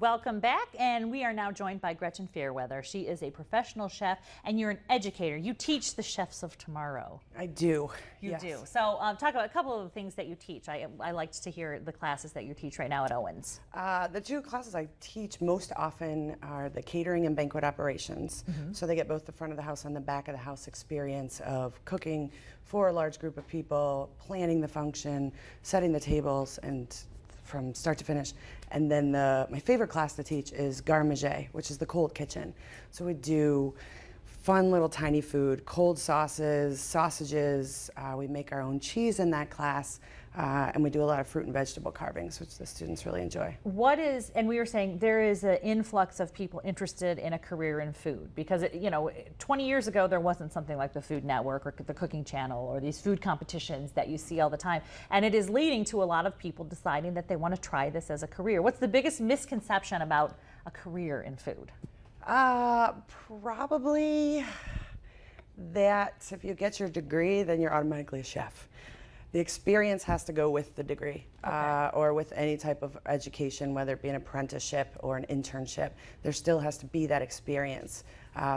Welcome back, and we are now joined by Gretchen Fairweather. She is a professional chef, and you're an educator. You teach the chefs of tomorrow. I do. You yes. do. So talk about a couple of the things that you teach. I liked to hear the classes that you teach right now at Owens. The two classes I teach most often are the catering and banquet operations. So they get both the front of the house and the back of the house experience of cooking for a large group of people, planning the function, setting the tables, and from start to finish. And then my favorite class to teach is garde manger, which is the cold kitchen. So we do fun little tiny food, cold sauces, sausages. We make our own cheese in that class, and we do a lot of fruit and vegetable carvings, which the students really enjoy. And we were saying there is an influx of people interested in a career in food because, 20 years ago there wasn't something like the Food Network or the Cooking Channel or these food competitions that you see all the time. And it is leading to a lot of people deciding that they want to try this as a career. What's the biggest misconception about a career in food? Probably that if you get your degree, then you're automatically a chef. The experience has to go with the degree, or with any type of education, whether it be an apprenticeship or an internship. There still has to be that experience.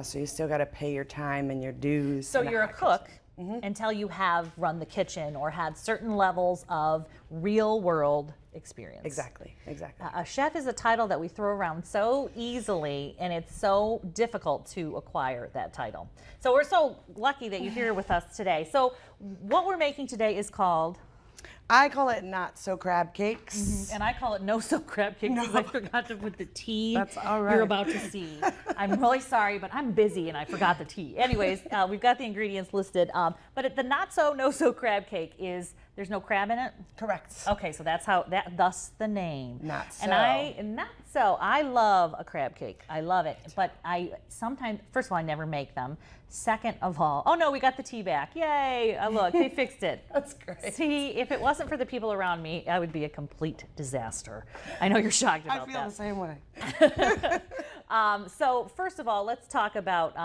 So you still got to pay your time and your dues. So you're a cook until you have run the kitchen or had certain levels of real world experience. Exactly, exactly. A chef is a title that we throw around so easily, and it's so difficult to acquire that title. So we're so lucky that you're here with us today. So what we're making today is called? I call it not so crab cakes. And I call it no so crab cakes because I forgot to put the T. That's all right. You're about to see. I'm really sorry, but I'm busy and I forgot the T. Anyways, we've got the ingredients listed. But the not so no so crab cake is there's no crab in it? Correct. Okay, so thus the name. Not so. I love a crab cake. I love it. But I sometimes, first of all, I never make them. Second of all, oh no, we got the tea back. Yay, look, they fixed it. That's great. See, if it wasn't for the people around me, I would be a complete disaster. I know you're shocked about that. I feel the same way. So first of all, let's talk about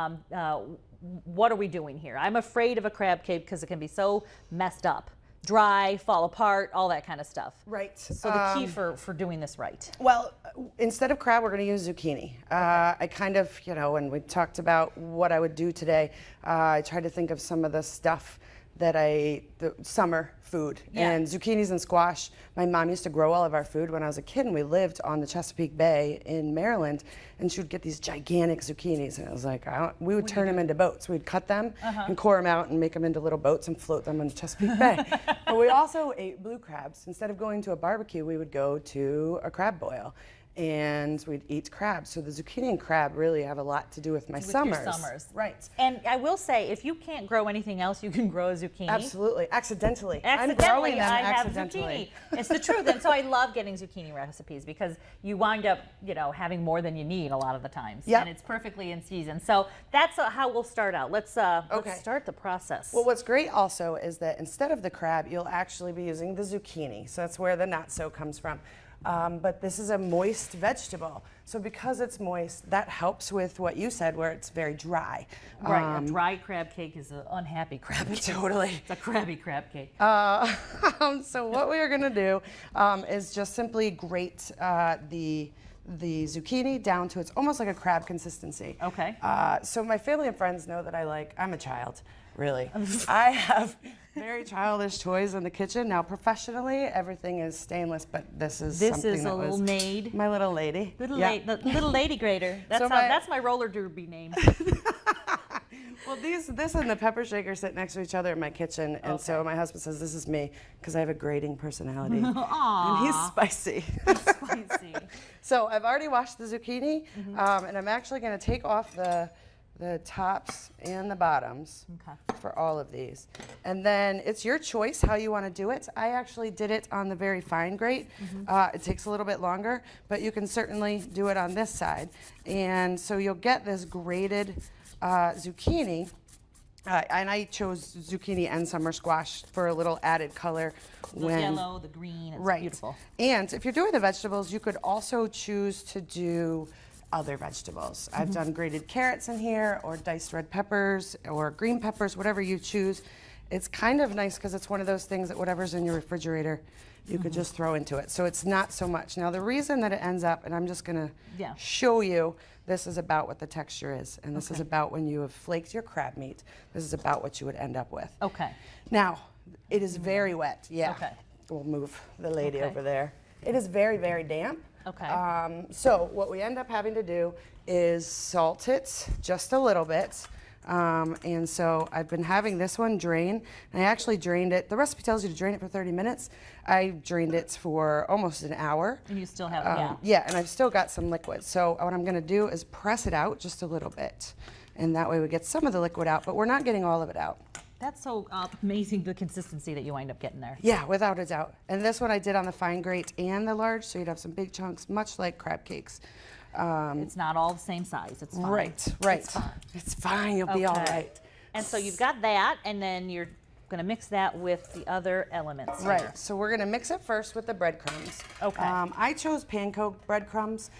what are we doing here? I'm afraid of a crab cake because it can be so messed up. Dry, fall apart, all that kind of stuff. Right. So the key for doing this right. Well, instead of crab, we're going to use zucchini. I kind of, when we talked about what I would do today, I tried to think of some of the stuff that the summer food. Yeah. And zucchinis and squash. My mom used to grow all of our food when I was a kid, and we lived on the Chesapeake Bay in Maryland, and she would get these gigantic zucchinis, and it was like, we would turn them into boats. We'd cut them and core them out and make them into little boats and float them on the Chesapeake Bay. But we also ate blue crabs. Instead of going to a barbecue, we would go to a crab boil, and we'd eat crabs. So the zucchini and crab really have a lot to do with my summers. Your summers. Right. And I will say, if you can't grow anything else, you can grow a zucchini. Absolutely. Accidentally. I'm growing Accidentally, them I have accidentally. zucchini. It's the truth. And so I love getting zucchini recipes because you wind up, having more than you need a lot of the times. Yep. And it's perfectly in season. So that's how we'll start out. Let's start the process. Well, what's great also is that instead of the crab, you'll actually be using the zucchini. So that's where the not so comes from. But this is a moist vegetable. So because it's moist, that helps with what you said, where it's very dry. Right, a dry crab cake is an unhappy crab cake. Totally. It's a crabby crab cake. So what we are going to do is just simply grate the zucchini down to it's almost like a crab consistency. Okay. So my family and friends know that I'm a child, really. I have very childish toys in the kitchen. Now professionally, everything is stainless, but this is something that a little was maid. My little lady. The little lady grater. That's my roller derby name. Well, this and the pepper shaker sit next to each other in my kitchen, and so my husband says this is me because I have a grating personality. And he's spicy. Spicy. So I've already washed the zucchini, and I'm actually going to take off the tops and the bottoms for all of these. And then it's your choice how you want to do it. I actually did it on the very fine grate. It takes a little bit longer, but you can certainly do it on this side. And so you'll get this grated zucchini. And I chose zucchini and summer squash for a little added color. The yellow, the green, it's beautiful. And if you're doing the vegetables, you could also choose to do other vegetables. I've done grated carrots in here, or diced red peppers, or green peppers, whatever you choose. It's kind of nice because it's one of those things that whatever's in your refrigerator, you could just throw into it. So it's not so much. Now the reason that it ends up, and I'm just gonna Yeah. show you, this is about what the texture is. And this is Okay. about when you have flaked your crab meat. This is about what you would end up with. Okay. Now, it is very wet, yeah. Okay. We'll move the lady Okay. over there. It is very, very damp. Okay. So what we end up having to do is salt it just a little bit. And so I've been having this one drain. And I actually drained it. The recipe tells you to drain it for 30 minutes. I drained it for almost an hour. And you still have, Yeah, and I've still got some liquid. So what I'm going to do is press it out just a little bit. And that way we get some of the liquid out, but we're not getting all of it out. That's so amazing, the consistency that you wind up getting there. Yeah, without a doubt. And this one I did on the fine grate and the large, so you'd have some big chunks, much like crab cakes. It's not all the same size. It's fine. Right. It's fine. It's fine, you'll be all Okay. right. And so you've got that, and then you're going to mix that with the other elements. here. Right, so we're gonna mix it first with the breadcrumbs. Okay. I chose panko breadcrumbs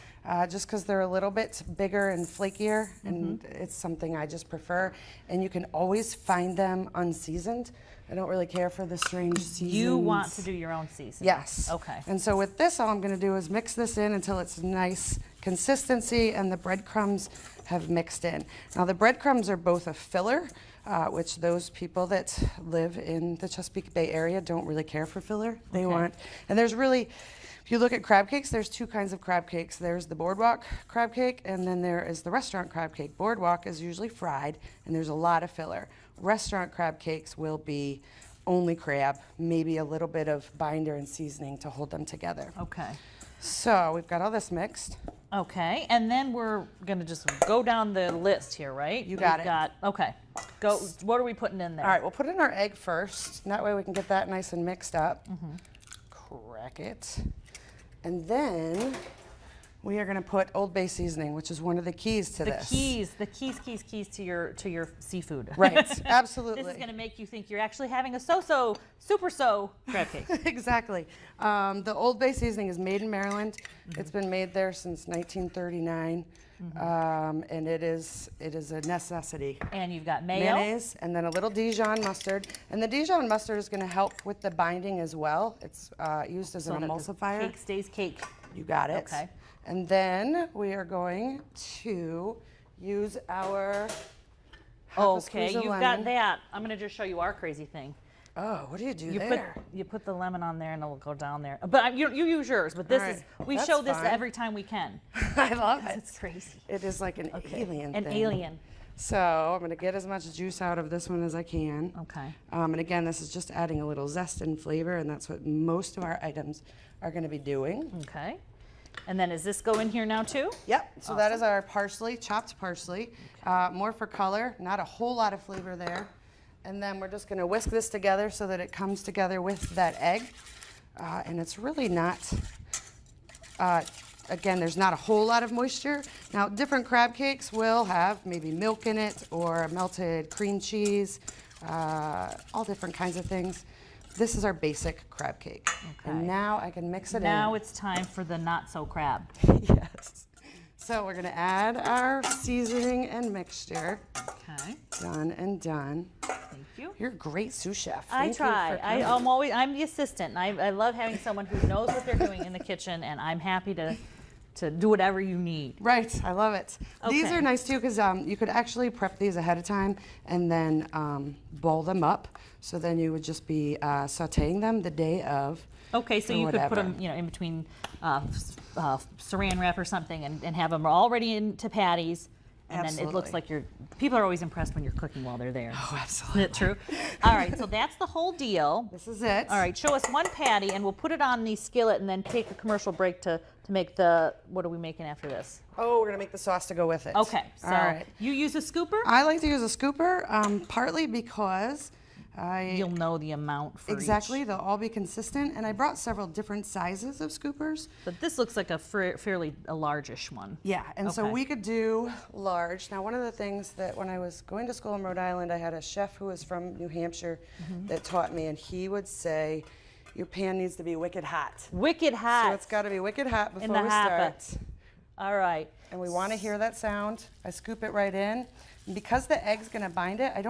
just because they're a little bit bigger and flakier, and it's something I just prefer. And you can always find them unseasoned. I don't really care for the strange seasons. You want to do your own seasoning. Yes. Okay. And so with this, all I'm gonna do is mix this in until it's nice consistency and the breadcrumbs have mixed in. Now the breadcrumbs are both a filler, which those people that live in the Chesapeake Bay area don't really care for filler. They Okay. want, and there's really, if you look at crab cakes, there's two kinds of crab cakes. There's the boardwalk crab cake, and then there is the restaurant crab cake. Boardwalk is usually fried, and there's a lot of filler. Restaurant crab cakes will be only crab, maybe a little bit of binder and seasoning to hold them together. Okay. So we've got all this mixed. Okay, and then we're going to just go down the list here, right? You got it. Okay. Go. What are we putting in there? All right, we'll put in our egg first. That way we can get that nice and mixed up. Crack it. And then we are going to put Old Bay seasoning, which is one of the keys to The this. keys to your seafood. Right, absolutely. This is going to make you think you're actually having a super crab cake. Exactly. The Old Bay seasoning is made in Maryland. It's been made there since 1939, and it is a necessity. And you've got mayo. Mayonnaise, and then a little Dijon mustard. And the Dijon mustard is going to help with the binding as well. It's used as so an that the emulsifier. Cake stays cake. You got it. Okay. And then we are going to use our half a Okay, squeeze of you've lemon. got that. I'm going to just show you our crazy thing. Oh, what do you do You there? put the lemon on there and it'll go down there. But you use yours. But this All is right, we that's show this fine. every time we can. I love it. It's crazy. It is like an alien An thing. alien. So I'm going to get as much juice out of this one as I can. Okay. And again, this is just adding a little zest and flavor, and that's what most of our items are going to be doing. Okay. And then does this go in here now too? Yep, so that is our parsley, chopped parsley. More for color, not a whole lot of flavor there. And then we're just gonna whisk this together so that it comes together with that egg. And it's really not, again, there's not a whole lot of moisture. Now, different crab cakes will have maybe milk in it or melted cream cheese, all different kinds of things. This is our basic crab cake. Okay. And now I can mix it Now in. it's time for the not so crab. Yes. So we're gonna add our seasoning and mixture. Okay. Done and done. Thank you. You're a great sous chef. I Thank you try. for coming. I'm the assistant. And I love having someone who knows what they're doing in the kitchen, and I'm happy to do whatever you need. Right, I love it. These Okay. are nice too because you could actually prep these ahead of time and then bowl them up. So then you would just be sautéing them the day of. Okay, so or you could put whatever. them, in between saran wrap or something, and have them all ready into patties. And then it looks Absolutely. like people are always impressed when you're cooking while they're there. Oh, Isn't absolutely. it true? All right, so that's the whole deal. This is it. All right, show us one patty, and we'll put it on the skillet, and then take a commercial break to make the. What are we making after this? Oh, we're gonna make the sauce to go with it. Okay, so All right. you use a scooper. I like to use a scooper, partly because You'll know the amount for exactly each. they'll all be consistent, and I brought several different sizes of scoopers. But this looks like a fairly largish one. Yeah, and so Okay. we could do large. Now, one of the things that when I was going to school in Rhode Island, I had a chef who was from New Hampshire that taught me, and he would say, your pan needs to be wicked hot. Wicked hot. So it's got to be wicked hot before the we hopper. start. All right. And we want to hear that sound. I scoop it right in. And because the egg's going to bind it, I don't